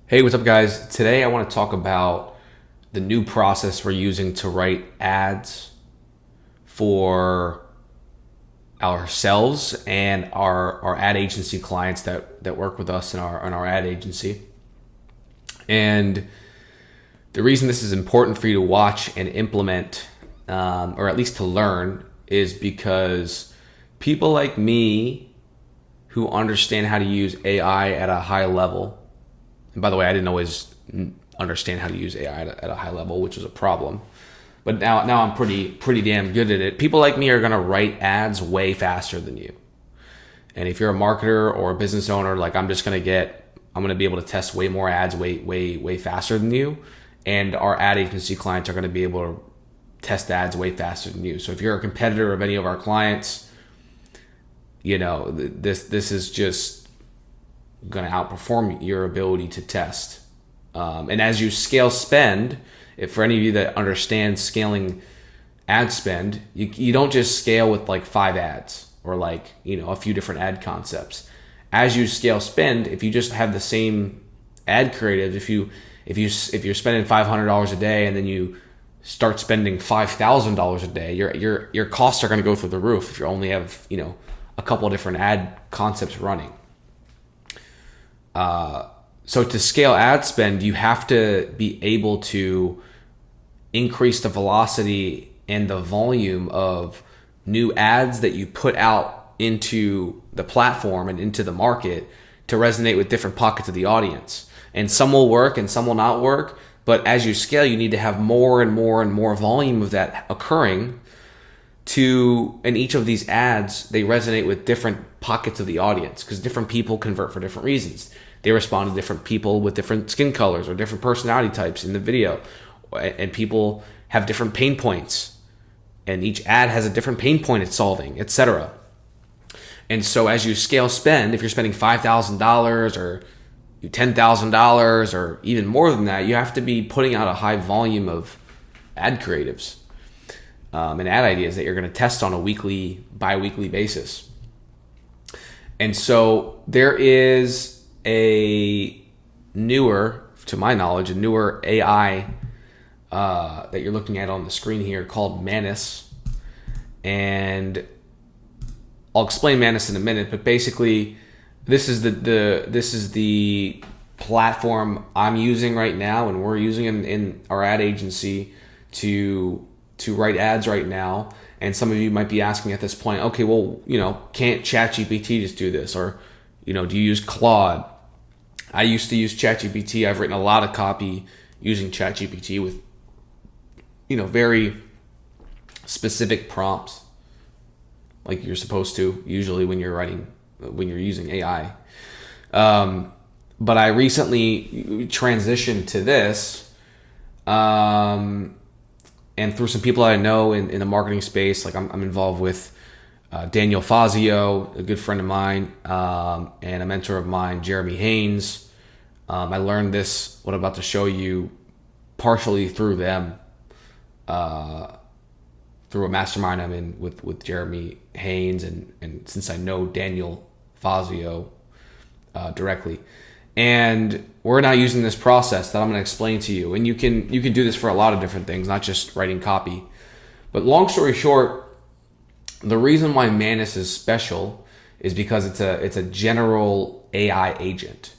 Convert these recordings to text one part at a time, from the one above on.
Hey, what's up, guys? Today I want to talk about the new process we're using to write ads for ourselves and our ad agency clients that work with us in our ad agency. And the reason this is important for you to watch and implement, or at least to learn, is because people like me who understand how to use AI at a high level. And by the way, I didn't always understand how to use AI at a high level, which was a problem. But now I'm pretty damn good at it. People like me are gonna write ads way faster than you. And if you're a marketer or a business owner, like I'm gonna be able to test way more ads way faster than you. And our ad agency clients are gonna be able to test ads way faster than you. So if you're a competitor of any of our clients, this is just going to outperform your ability to test. And as you scale spend, if for any of you that understand scaling ad spend, you don't just scale with like 5 ads or a few different ad concepts. As you scale spend, if you just have the same ad creative, if you're spending $500 a day and then you start spending $5,000 a day, your costs are going to go through the roof if you only have a couple of different ad concepts running. So to scale ad spend, you have to be able to increase the velocity and the volume of new ads that you put out into the platform and into the market to resonate with different pockets of the audience. And some will work and some will not work. But as you scale, you need to have more and more and more volume of that occurring and each of these ads, they resonate with different pockets of the audience because different people convert for different reasons. They respond to different people with different skin colors or different personality types in the video. And people have different pain points. And each ad has a different pain point it's solving, etc. And so as you scale spend, if you're spending $5,000 or $10,000 or even more than that, you have to be putting out a high volume of ad creatives and ad ideas that you're going to test on a weekly, bi-weekly basis. And so there is to my knowledge, a newer AI that you're looking at on the screen here called Manus. And I'll explain Manus in a minute, but basically this is the platform I'm using right now and we're using in our ad agency to write ads right now. And some of you might be asking at this point, okay, well, can't ChatGPT just do this? Or, do you use Claude? I used to use ChatGPT. I've written a lot of copy using ChatGPT with, very specific prompts like you're supposed to usually when you're using AI. But I recently transitioned to this, and through some people I know in the marketing space, like I'm involved with Daniel Fazio, a good friend of mine, and a mentor of mine, Jeremy Haynes. I learned what I'm about to show you partially through them, through a mastermind I'm in with Jeremy Haynes, and since I know Daniel Fazio directly. And we're now using this process that I'm going to explain to you. And you can do this for a lot of different things, not just writing copy. But long story short, the reason why Manus is special is because it's a general AI agent,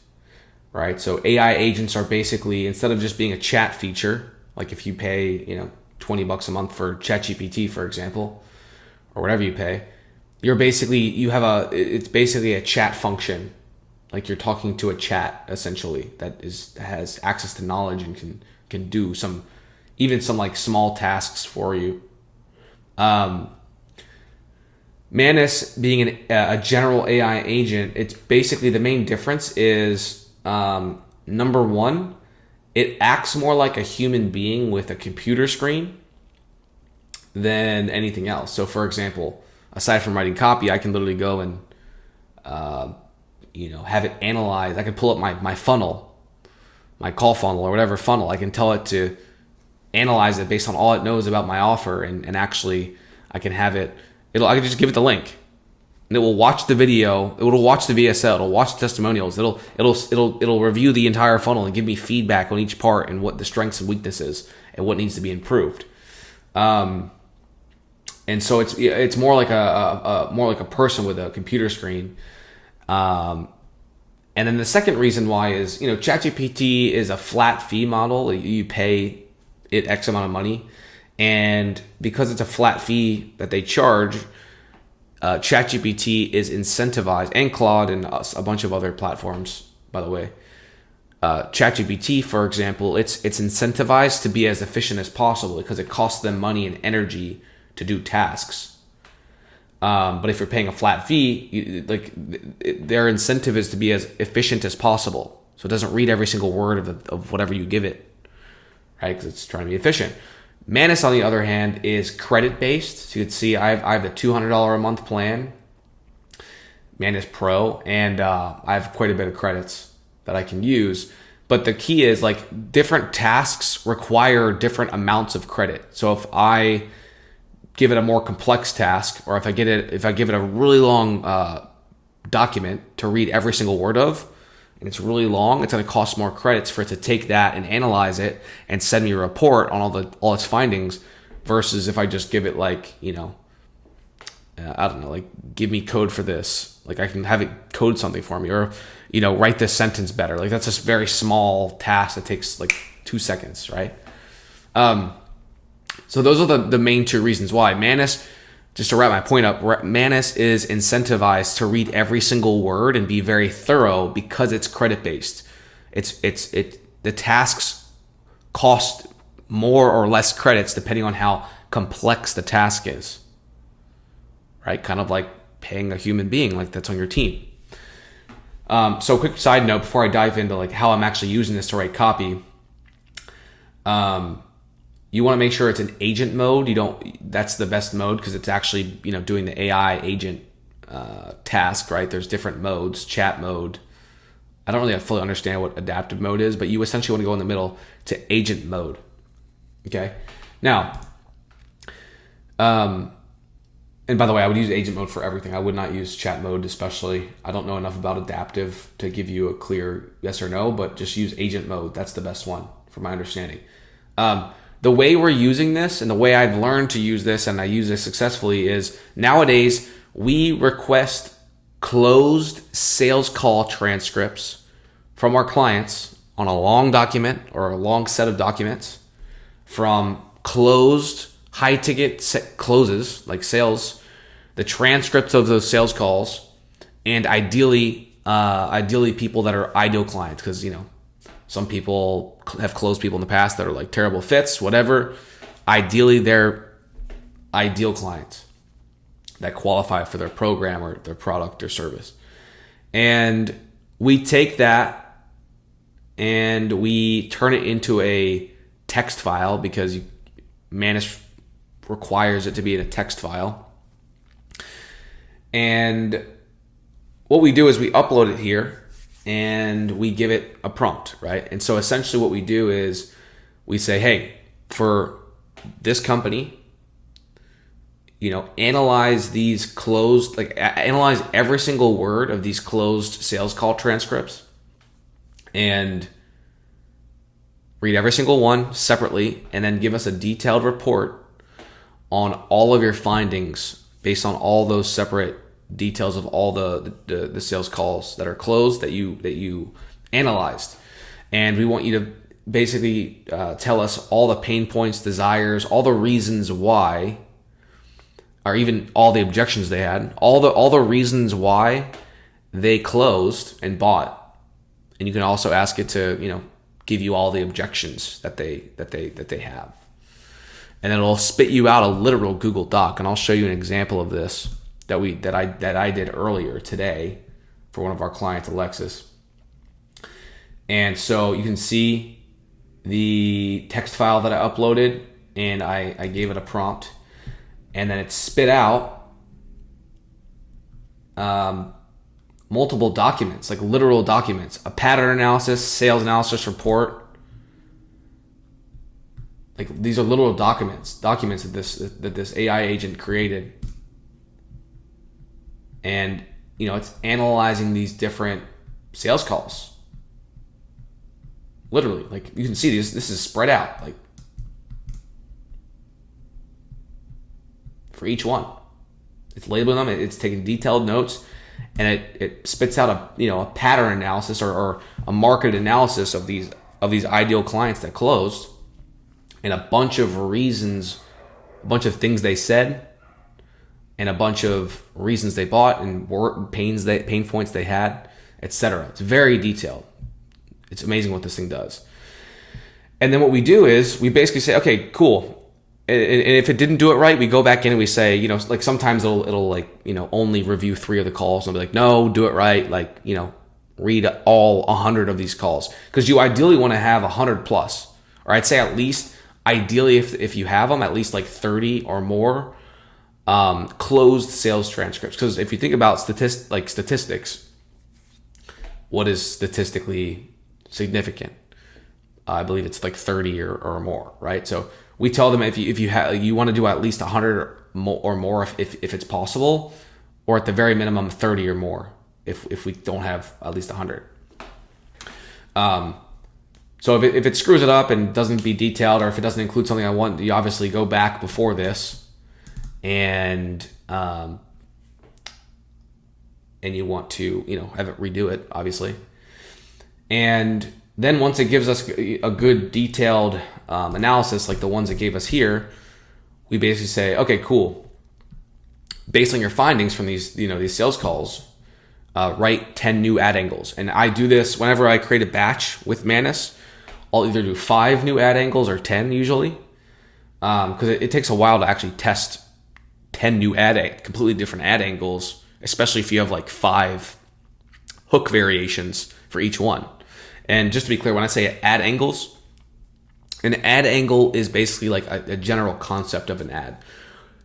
right? So AI agents are basically, instead of just being a chat feature, like if you pay, $20 a month for ChatGPT, for example, or whatever you pay, it's basically a chat function. Like you're talking to a chat essentially that has access to knowledge and can do some like small tasks for you. Manus being a general AI agent, it's basically the main difference is number one, it acts more like a human being with a computer screen than anything else. So for example, aside from writing copy, I can literally go and have it analyze. I can pull up my funnel, my call funnel or whatever funnel. I can tell it to analyze it based on all it knows about my offer, and actually I can have I can just give it the link and it will watch the video. It will watch the VSL. It'll watch the testimonials. It'll review the entire funnel and give me feedback on each part and what the strengths and weaknesses and what needs to be improved. And so it's more like a person with a computer screen. And then the second reason why is, ChatGPT is a flat fee model. You pay it X amount of money. And because it's a flat fee that they charge, ChatGPT is incentivized, and Claude and a bunch of other platforms, by the way. ChatGPT, for example, it's incentivized to be as efficient as possible because it costs them money and energy to do tasks. But if you're paying a flat fee, their incentive is to be as efficient as possible. So it doesn't read every single word of whatever you give it, right? Because it's trying to be efficient. Manus, on the other hand, is credit-based. So you can see I have the $200 a month plan, Manus Pro, and I have quite a bit of credits that I can use. But the key is different tasks require different amounts of credit. So if I give it a more complex task, or if I give it a really long document to read every single word of, and it's really long, it's going to cost more credits for it to take that and analyze it and send me a report on all its findings, versus if I just give it give me code for this. I can have it code something for me, or write this sentence better. That's a very small task that takes 2 seconds, right? So those are the main two reasons why. Manus, just to wrap my point up, Manus is incentivized to read every single word and be very thorough because it's credit based. The tasks cost more or less credits depending on how complex the task is, right? Kind of like paying a human being that's on your team. So quick side note before I dive into how I'm actually using this to write copy. You want to make sure it's an agent mode. That's the best mode because it's actually, doing the AI agent task, right? There's different modes, chat mode. I don't really fully understand what adaptive mode is, but you essentially want to go in the middle to agent mode. Okay. Now, and by the way, I would use agent mode for everything. I would not use chat mode, especially. I don't know enough about adaptive to give you a clear yes or no, but just use agent mode. That's the best one from my understanding. The way we're using this and the way I've learned to use this, and I use this successfully, is nowadays we request closed sales call transcripts from our clients on a long document or a long set of documents from closed high ticket closes like sales, the transcripts of those sales calls, and ideally people that are ideal clients, because some people have closed people in the past that are terrible fits, whatever. Ideally, they're ideal clients that qualify for their program or their product or service. And we take that and we turn it into a text file because Manus requires it to be in a text file. And what we do is we upload it here and we give it a prompt, right? And so essentially what we do is we say, hey, for this company, analyze these closed, analyze every single word of these closed sales call transcripts and read every single one separately, and then give us a detailed report on all of your findings based on all those separate details of all the sales calls that are closed that you analyzed. And we want you to basically tell us all the pain points, desires, all the reasons why, or even all the objections they had, all the reasons why they closed and bought. And you can also ask it to give you all the objections that they have. And then it'll spit you out a literal Google Doc. And I'll show you an example of this that I did earlier today for one of our clients, Alexis. And so you can see the text file that I uploaded, and I gave it a prompt, and then it spit out multiple documents, literal documents, a pattern analysis, sales analysis report. These are literal documents that this AI agent created. And, it's analyzing these different sales calls. Literally, like you can see this is spread out like for each one. It's labeling them, it's taking detailed notes, and it spits out a pattern analysis or a market analysis of these ideal clients that closed, and a bunch of reasons, a bunch of things they said, and a bunch of reasons they bought, and pain points they had, etc. It's very detailed. It's amazing what this thing does. And then what we do is we basically say, okay, cool. And if it didn't do it right, we go back in and we say, like sometimes it'll like, only review 3 of the calls, and be like, no, do it right. Like, read all 100 of these calls, because you ideally want to have 100 plus, or I'd say at least, ideally, if you have them, at least like 30 or more closed sales transcripts. Because if you think about statistics, what is statistically significant? I believe it's like 30 or more, right? So we tell them if you want to do at least 100 or more if it's possible, or at the very minimum 30 or more if we don't have at least 100. So if it screws it up and doesn't be detailed, or if it doesn't include something I want, you obviously go back before this and you want to have it redo it, obviously. And then once it gives us a good detailed analysis, like the ones it gave us here, we basically say, okay, cool. Based on your findings from these sales calls, write 10 new ad angles. And I do this whenever I create a batch with Manus. I'll either do 5 new ad angles or 10 usually, because it takes a while to actually test 10 new completely different ad angles, especially if you have like 5 hook variations for each one. And just to be clear, when I say ad angles, an ad angle is basically like a general concept of an ad.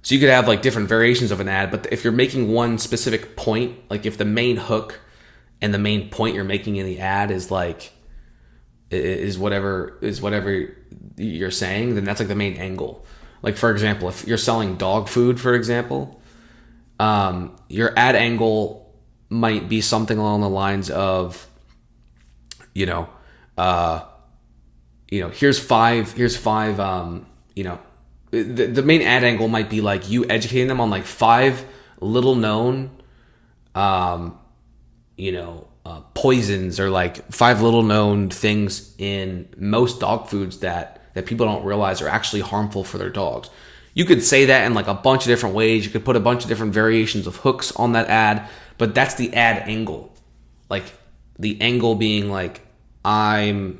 So you could have like different variations of an ad, but if you're making one specific point, like if the main hook and the main point you're making in the ad is like is whatever you're saying, then that's like the main angle. Like for example, if you're selling dog food, for example, your ad angle might be something along the lines of, here's five, the main ad angle might be like you educating them on like 5 little known, poisons, or like 5 little known things in most dog foods that people don't realize are actually harmful for their dogs. You could say that in like a bunch of different ways. You could put a bunch of different variations of hooks on that ad, but that's the ad angle. Like the angle being like, I'm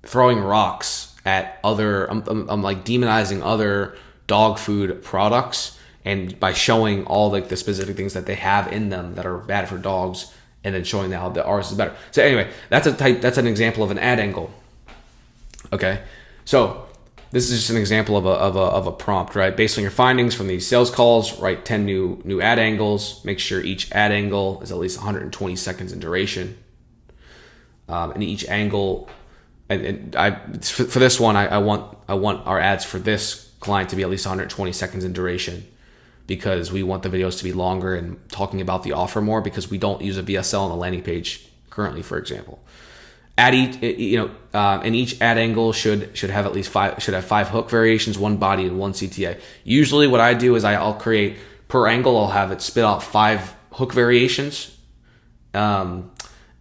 throwing rocks at I'm like demonizing other dog food products, and by showing all like the specific things that they have in them that are bad for dogs, and then showing how that ours is better. So anyway, that's an example of an ad angle. Okay, so this is just an example of a prompt, right? Based on your findings from these sales calls, write 10 new ad angles. Make sure each ad angle is at least 120 seconds in duration. And each angle, for this one, I want our ads for this client to be at least 120 seconds in duration, because we want the videos to be longer and talking about the offer more, because we don't use a VSL on the landing page currently, for example. And each ad angle should have at least 5 hook variations, 1 body and 1 CTA. Usually what I do is I'll create per angle, I'll have it spit out 5 hook variations, and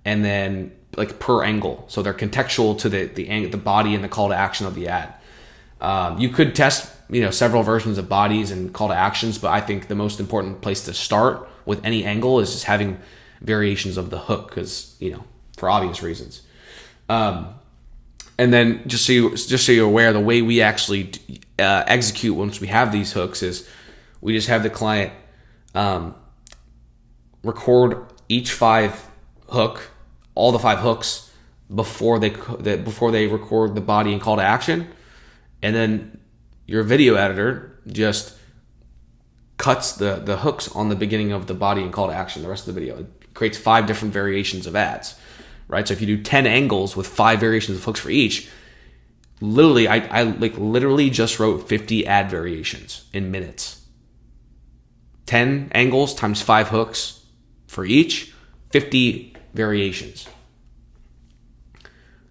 then like per angle, so they're contextual to the body and the call to action of the ad. You could test several versions of bodies and call to actions, but I think the most important place to start with any angle is just having variations of the hook, because for obvious reasons. And then just so you're aware, the way we actually execute once we have these hooks is we just have the client record all the 5 hooks before they record the body and call to action, and then your video editor just cuts the hooks on the beginning of the body and call to action. The rest of the video, it creates 5 different variations of ads, right? So if you do 10 angles with 5 variations of hooks for each, literally I literally just wrote 50 ad variations in minutes. 10 angles times 5 hooks for each, 50 variations.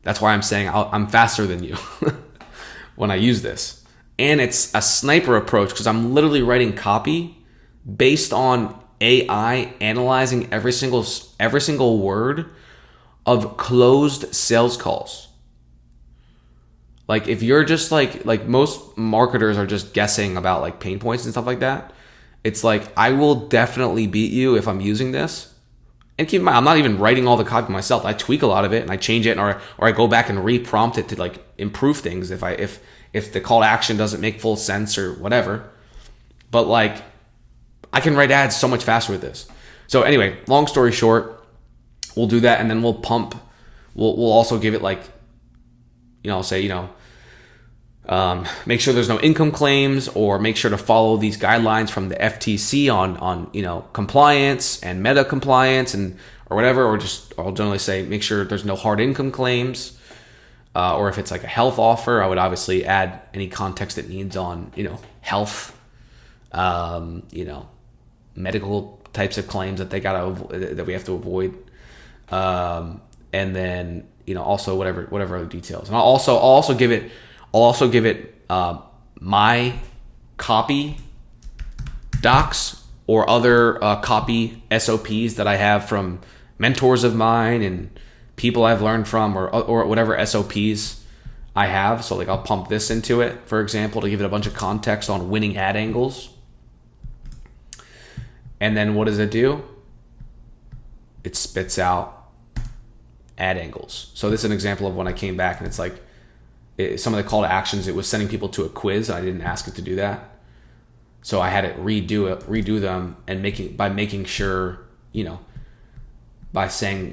That's why I'm saying I'm faster than you when I use this. And it's a sniper approach because I'm literally writing copy based on AI analyzing every single word of closed sales calls. Like if you're just like most marketers are just guessing about like pain points and stuff like that, it's like I will definitely beat you if I'm using this. And keep in mind, I'm not even writing all the copy myself. I tweak a lot of it and I change it, or I go back and re-prompt it to like improve things if the call to action doesn't make full sense or whatever. But like I can write ads so much faster with this. So anyway, long story short, we'll do that and then we'll pump. We'll also give it like, say, make sure there's no income claims, or make sure to follow these guidelines from the FTC on compliance and meta compliance and or whatever, or I'll generally say make sure there's no hard income claims, or if it's like a health offer, I would obviously add any context it needs on health, medical types of claims that that we have to avoid, and then also whatever other details, and I'll also give it my copy docs or other copy SOPs that I have from mentors of mine and people I've learned from, or whatever SOPs I have. So like I'll pump this into it, for example, to give it a bunch of context on winning ad angles. And then what does it do? It spits out ad angles. So this is an example of when I came back and it's like, some of the call to actions, it was sending people to a quiz. I didn't ask it to do that. So I had it redo them and making sure, by saying,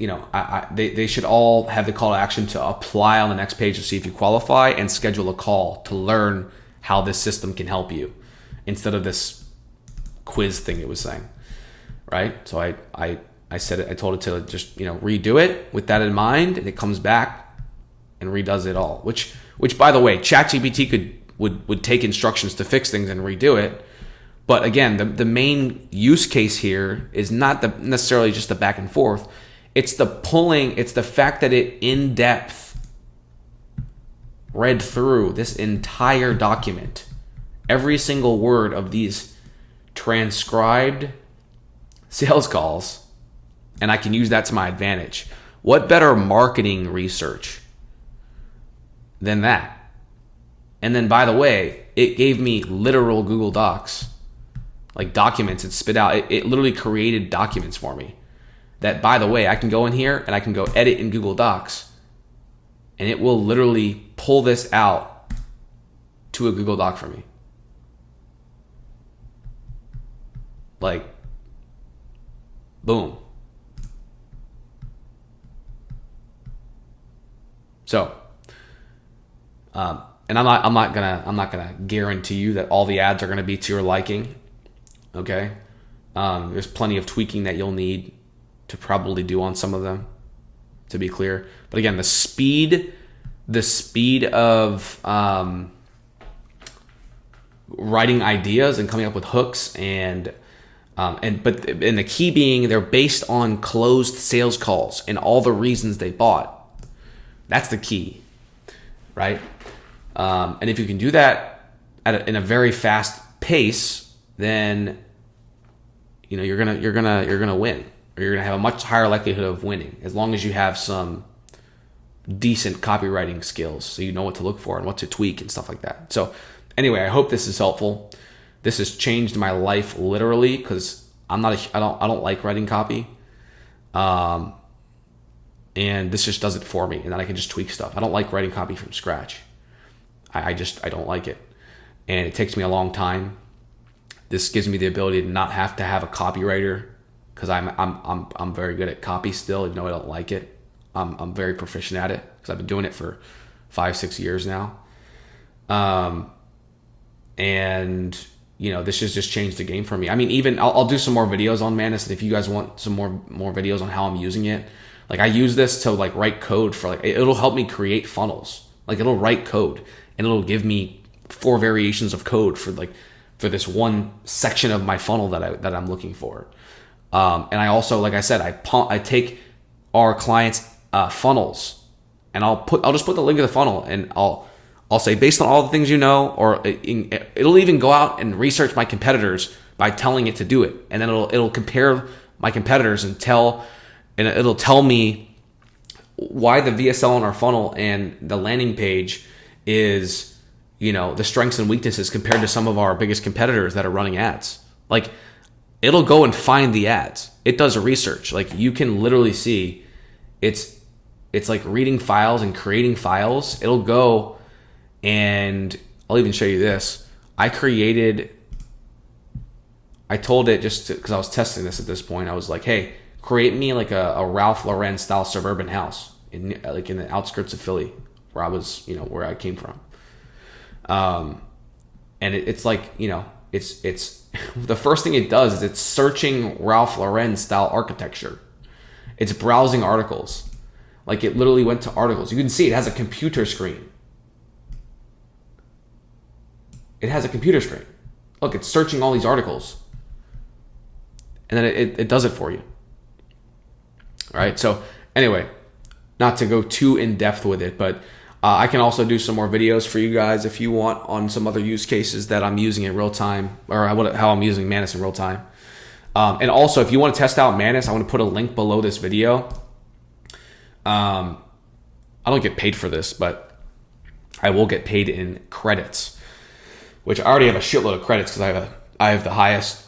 they should all have the call to action to apply on the next page to see if you qualify and schedule a call to learn how this system can help you instead of this quiz thing it was saying, right? So I said it, I told it to just, redo it with that in mind, and it comes back and redoes it all, which by the way, ChatGPT would take instructions to fix things and redo it. But again, the main use case here is not necessarily just the back and forth. It's the pulling, it's the fact that it in depth read through this entire document, every single word of these transcribed sales calls, and I can use that to my advantage. What better marketing research than that? And then, by the way, it gave me literal Google Docs, like documents. It spit out, it literally created documents for me that, by the way, I can go in here and I can go edit in Google Docs, and it will literally pull this out to a Google Doc for me. Like, boom. So, and I'm not gonna guarantee you that all the ads are gonna be to your liking. Okay, there's plenty of tweaking that you'll need to probably do on some of them, to be clear. But again, the speed of writing ideas and coming up with hooks and the key being they're based on closed sales calls and all the reasons they bought. That's the key, right? And if you can do that in a very fast pace, then you're gonna win, or you're gonna have a much higher likelihood of winning, as long as you have some decent copywriting skills, so you know what to look for and what to tweak and stuff like that. So anyway, I hope this is helpful. This has changed my life literally, because I don't like writing copy. And this just does it for me, and then I can just tweak stuff. I don't like writing copy from scratch. I don't like it, and it takes me a long time. This gives me the ability to not have to have a copywriter, because I'm very good at copy still, even though I don't like it. I'm very proficient at it because I've been doing it for 5-6 years now. And this has just changed the game for me. I mean, even I'll do some more videos on Manus, and if you guys want some more videos on how I'm using it, like I use this to like write code for it'll help me create funnels. Like it'll write code and it'll give me 4 variations of code for for this one section of my funnel that I'm looking for. And I also, like I said, I take our clients' funnels, and I'll just put the link of the funnel, and I'll say, based on all the things you know, or it'll even go out and research my competitors by telling it to do it, and then it'll compare my competitors and it'll tell me why the VSL on our funnel and the landing page is, the strengths and weaknesses compared to some of our biggest competitors that are running ads. Like, it'll go and find the ads. It does a research. Like, you can literally see it's like reading files and creating files. It'll go, and I'll even show you this. I told it, just because I was testing this at this point, I was like, hey, create me like a Ralph Lauren style suburban house in the outskirts of Philly, where I was, where I came from. And it's like, it's the first thing it does is it's searching Ralph Lauren style architecture. It's browsing articles. Like, it literally went to articles. You can see it has a computer screen. It has a computer screen. Look, it's searching all these articles. And then it does it for you. All right. So anyway, not to go too in depth with it, but I can also do some more videos for you guys if you want on some other use cases that I'm using in real time, or how I'm using Manus in real time. And also, if you want to test out Manus, I want to put a link below this video. I don't get paid for this, but I will get paid in credits, which I already have a shitload of credits because I have the highest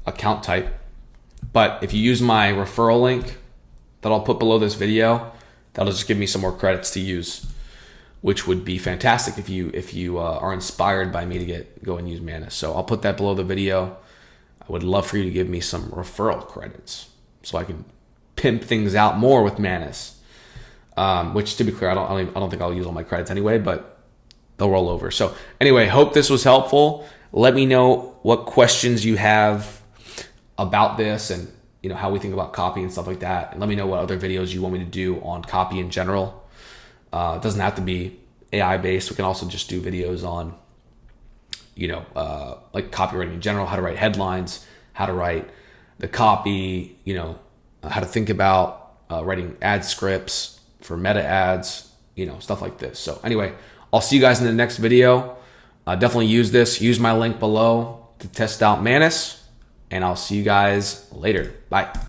account type. But if you use my referral link that I'll put below this video, that'll just give me some more credits to use, which would be fantastic if you are inspired by me to go and use Manus. So I'll put that below the video. I would love for you to give me some referral credits so I can pimp things out more with Manus. Which, to be clear, I don't think I'll use all my credits anyway, but they'll roll over. So anyway, hope this was helpful. Let me know what questions you have about this, and how we think about copy and stuff like that. And let me know what other videos you want me to do on copy in general. It doesn't have to be AI based. We can also just do videos on, like copywriting in general, how to write headlines, how to write the copy, how to think about writing ad scripts for meta ads, stuff like this. So anyway, I'll see you guys in the next video. Definitely use my link below to test out Manus, and I'll see you guys later. Bye.